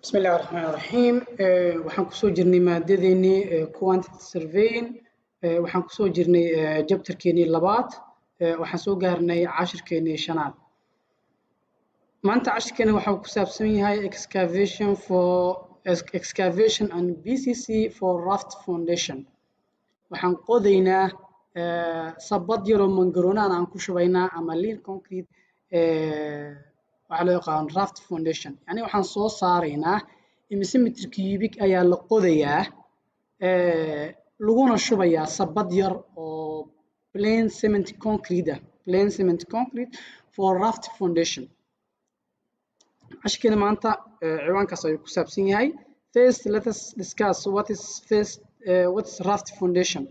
بسم الله الرحمن الرحيم waxaan kusoo jirnay maadadeenii quantity surveying waxaan kusoo jirnay jabtarkeenii labaad waxaan soo gaarnay cashirkeenii shanaad maanta cashirkeena waxa uu ku saabsan yahay excavation and BCC for raft foundation waxaan qodaynaa sabad yar oo mangaroona aan ku shubaynaa ama lean concrete waxa loo yaqaan raft foundation yani waxaan soo saaraynaa imise mitir cubic ayaa la qodayaa laguna shubayaa sabad yar oo plain cement concrete for raft foundation ashkeena maanta ciwaankaas ayuu ku saabsan yahay first let us discuss what is raft foundation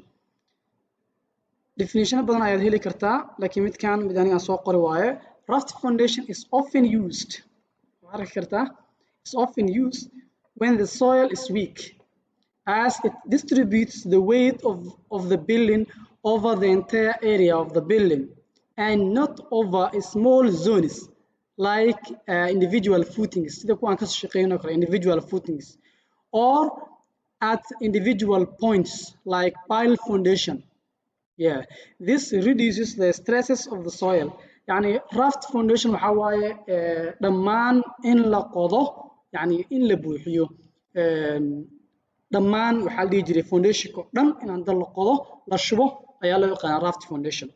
definition badan ayaad heli kartaa laakiin mid aniga soo qori waaye raft foundation is often used when the soil is weak, as it distributes the weight of the building over the entire area of the building and not over small zones like individual footings, individual footings, or at individual points like pile foundation. Yeah, this reduces the stresses of the soil. يعني raft foundation waxa waaye dhammaan in la qodo yani in la buuxiyo dhammaan waxa la dhihi jiray foundation ko dhan in aan la qodo la shubo ayaa loo yaqaan raft foundation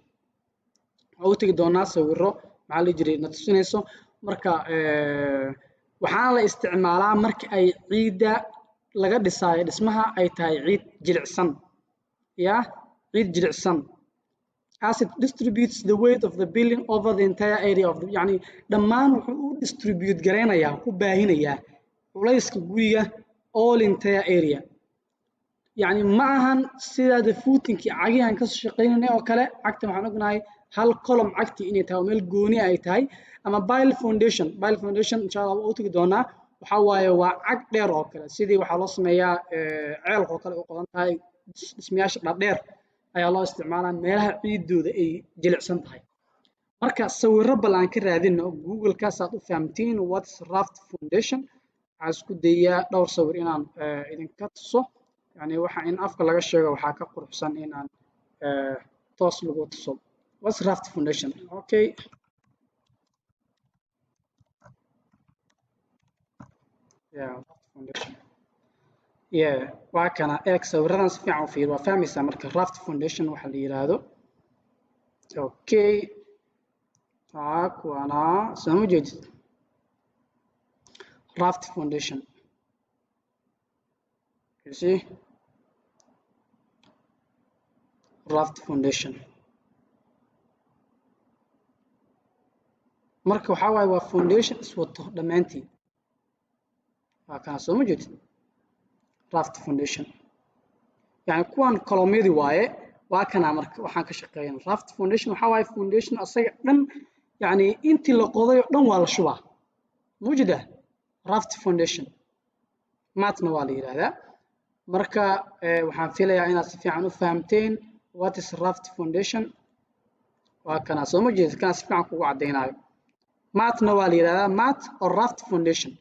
waxa uu tagi doonaa sawiro waxa la jiray na tusinayso marka waxaan la isticmaalaa marka ay ciida laga dhisaayo dhismaha ay tahay ciid jilicsan ciid jilicsan as it distributes the weight of the building over the entire area of the يعني dhammaan wuxuu u distribute gareynayaa ku baahinayaa culayska guriga all entire area يعني ma ahan sida the footing cagihan ka shaqeynay oo kale cagta waxaan ognahay hal column cagti inay tahay meel gooni ay tahay ama pile foundation insha Allah oo tagi doonaa waxa waaye waa cag dheer oo kale sidii waxa loo sameeyaa ceelka oo kale u qodan tahay dhismayaasha dheer ayaa loo isticmaalaa meelaha ciidooda ay jilicsan tahay marka sawirro balan ka raadino Google kaas aad u fahamtiin what's raft foundation asku dayaa dhowr sawir inaan idinka tuso yani waxa in afka laga sheego waxa ka quruxsan in aan toos lagu tuso what's raft foundation okay raft foundation waa kana eeg sawiradan si fiican u fiir waa fahmaysaa marka raft foundation waxa la yiraahdo okay kuwana soo jeedid raft foundation you see raft foundation marka waxa waaye waa foundation iswato dhamaantii waa kana soo jeedid raft foundation يعني kuwan kolomyadi waaye waa kana marka waxaan ka shaqeeyay raft foundation waxa waaye foundation asaga dhan yani intii la qoday oo dhan waa la shubaa mujida raft foundation maatna waa la yiraahdaa marka waxaan filayaa inaad si fiican u fahamteen what is raft foundation waa kana soo ma jeedid kana si fiican kugu cadeynayo maatna waa la yiraahdaa mat or raft foundation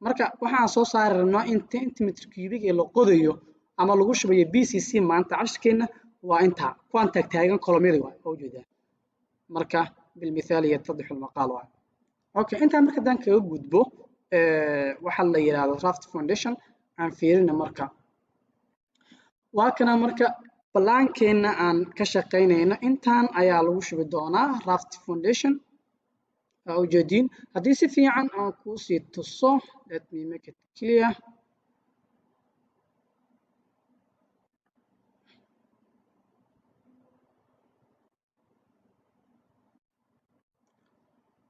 marka waxaan soo saari rabnaa inta mitir cubic ee la qodayo ama lagu shubayo BCC maanta cashkeena waa inta kuwan taagan kolomyada waa oo jeedaa marka bil misaal yatadix al-maqal waa okay inta marka dan kaga gudbo waxa la yiraahdo raft foundation aan fiirina marka waa kana marka plankeena aan ka shaqeynayna intaan ayaa lagu shubi doonaa raft foundation ujeedin haddii si fiican aan ku sii tuso let me make it clear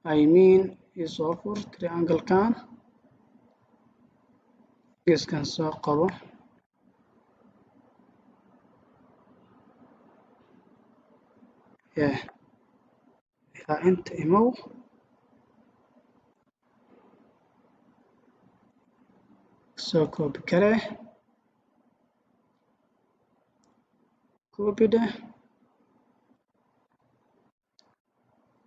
I mean is offer triangle kan geeskan soo qabo ilaa inta imow soo koobi kale koobida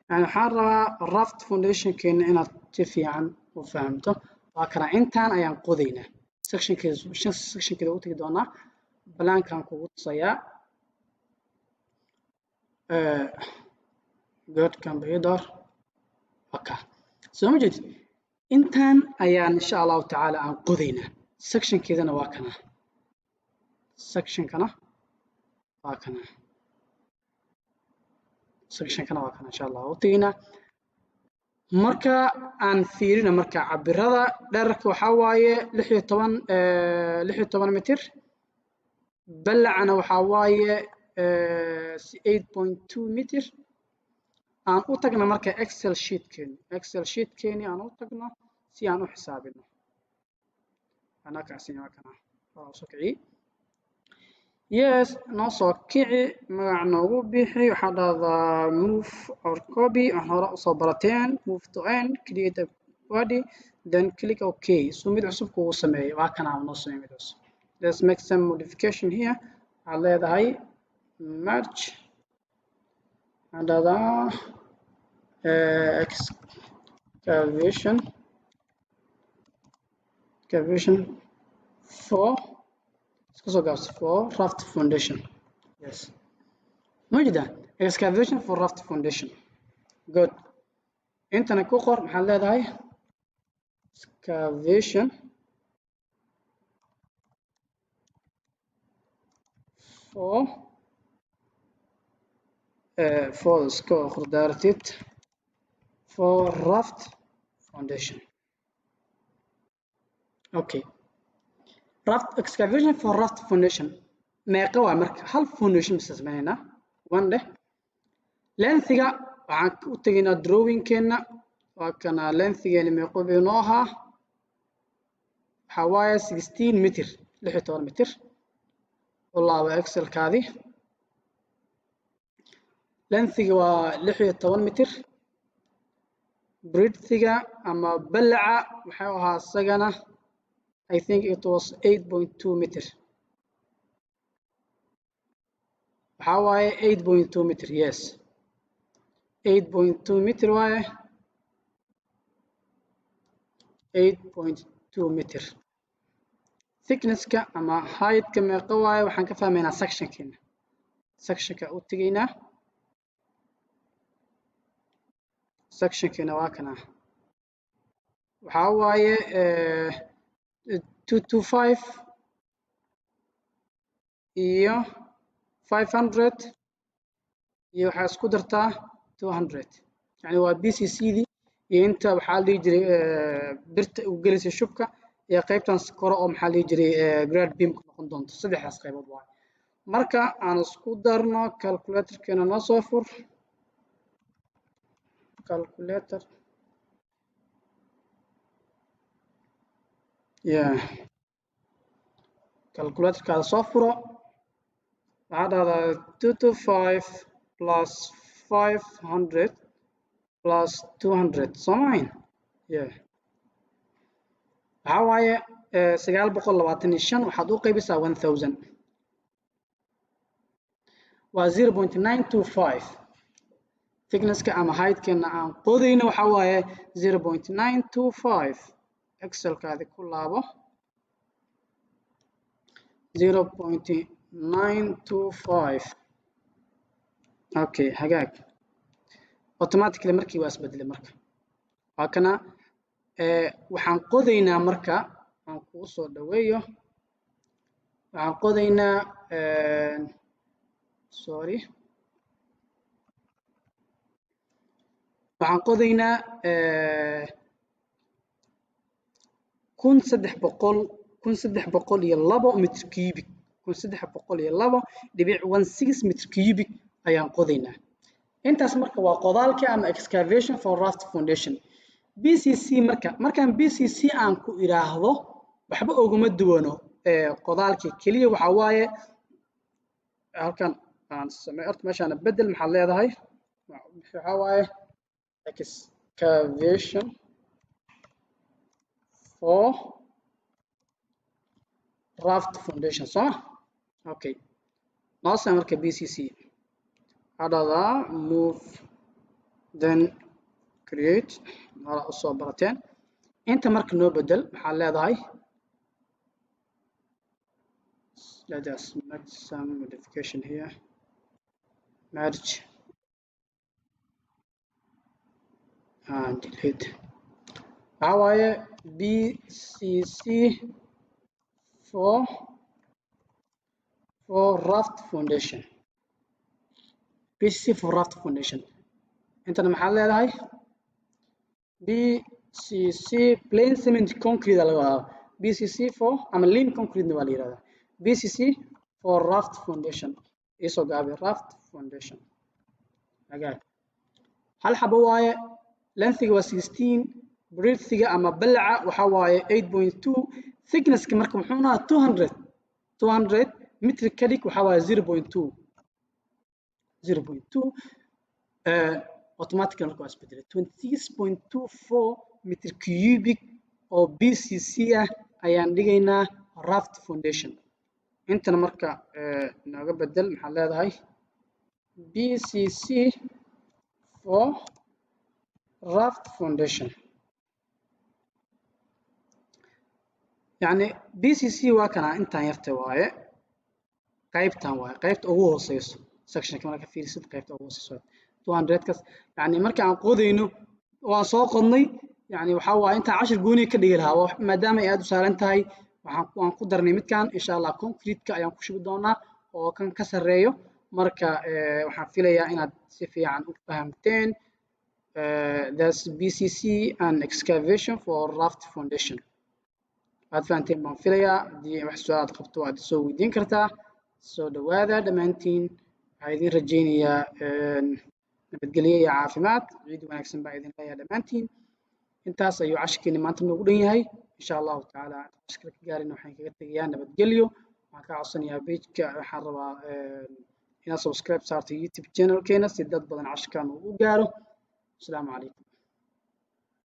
يعني waxaan rabaa raft foundation keena inaad si fiican u fahamto waa kana intaan ayaan qodaynaa sectionkeeda u tagi doonaa balaankan kugu tusayaa good computer okay soo ma jeedid intaan ayaan insha allahu tacaala aan qodaynaa sectionkeedana waa kana sectionkana waa kana insha allah u taginaa marka aan fiirino marka cabirada dhererka waxaa waaye 16 mitir balacana waxaa waaye 8.2 mitir aan u tagno marka excel sheetkeeni aan u tagno si aan u xisaabino ana kaasina kana soo kici yes noo soo kici magac noogu bixi waxaa dhahdaa move or copy aan hore usoo barateen move to end create a body then click OK so mid cusub kugu sameeyo waa kana noo sameeyo mid cusub let's make some modification here waxaad leedahay merge and excavation for raft foundation yes موجودة excavation for raft foundation good انتنا ku qor maxaad leedahay excavation for score daartid for raft foundation okay raft excavation for raft foundation meeqa waa marka hal foundation bas sameeynaa one day length-ga waxaan u taginaa drawing-keena waa kana length-geena meeqo buu noo ahaa waxaa waaye 16 mitir 16 mitir walaaba excel-kaadi length-ga waa 16 mitir breadth-ga ama balaca waxaa ahaa isagana I think it was 8.2 meter. How why 8.2 meter? Yes. 8.2 meter why? 8.2 meter. Thickness ka ama height ka meeqa waaye waxaan ka fahmaynaa sectionkeena. Sectionka u tagaynaa. Sectionkeena waa kana. Waxaa waaye 225 iyo 500 iyo waxaa isku dartaa 200 yani waa BCC-dii iyo inta waxaa la dhihi jiray birta u gelisay shubka iyo qaybtan kore oo maxaa la dhihi jiray grade beam ku noqon doonto saddexdaas qaybood waa marka aan isku darno calculator-keena noo soo fur calculator calculator-kaada soo furo waxaa dhahdaa 225 plus 500 plus 200 soo mahayn waxaa waaye 925 waxaad u qaybisaa 1000 waa 0.925 thickness-ka ama height-keena aan qodayna waxaa waaye 0.925 Excel-kaadi ku laabo 0.925 okay hagaag automatically markii waa isbedelay marka waa kana waxaan qodaynaa marka aan kugu soo dhaweeyo waxaan qodaynaa sorry waxaan qodaynaa 1302 mitir cubic 1302.16 mitir cubic ayaan qodaynaa intaas marka waa qodaalka ama excavation for raft foundation BCC markaan BCC aan ku iraahdo waxba oguma duwano qodaalkii kaliya waxa waaye halkan aan sameeyo meeshaan bedel maxaa leedahay waxa waaye excavation for raft foundation so okay noose marka BCC hadada move then create nala usoo barateen inta marka noo bedel maxaa leedahay let us make some modification here merge and delete waxaa waaye BCC for raft foundation BCC for raft foundation intana maxaa leedahay BCC plain cement concrete laga wadaa BCC for ama lean concrete waa la yiraahdaa BCC for raft foundation isoo gaabi raft foundation again hal xabo waaye lengthiga waa 16 breadthga ama balaca waxa waaye 8.2 thicknesska marka muxuu ahaa 200 meter cubic waxa waaye 0.2 automatically marka waa isbedelay 26.24 meter cubic oo BCC ah ayaan dhigaynaa raft foundation intana marka nooga bedel maxaa leedahay BCC for raft foundation يعني BCC waa kana intaan yartay waaye qaybtan waaye qaybta ugu hooseyso section ka marka fiirsid qaybta ugu hooseyso 200 kas yani marka aan qodayno waan soo qodnay yani waxa waaye inta 10 gooni ka dhigi lahaa maadaama ay aad u saaran tahay waxaan ku darnay midkan insha Allah concrete ka ayaan ku shubi doonaa oo kan ka sareeyo marka waxaan filayaa inaad si fiican u fahamteen that's BCC and excavation for raft foundation aad fahanteen baan filayaa haddii wax su'aal aad qabto aad soo weydiin kartaa soo dhawaada dhammaantiin waxaan idin rajaynayaa nabadgelyo iyo caafimaad ciid wanaagsan baa idin leeyahay dhammaantiin intaas ayuu cashirkeeni maanta noogu dhan yahay insha allahu tacaala cashirka ka gaarina waxaan kaga tegayaa nabadgelyo waxaan ka codsanayaa pageka waxaan rabaa inaad subscribe saarto youtube channelkeena si dad badan cashirkan uu u gaaro asalaamu calaykum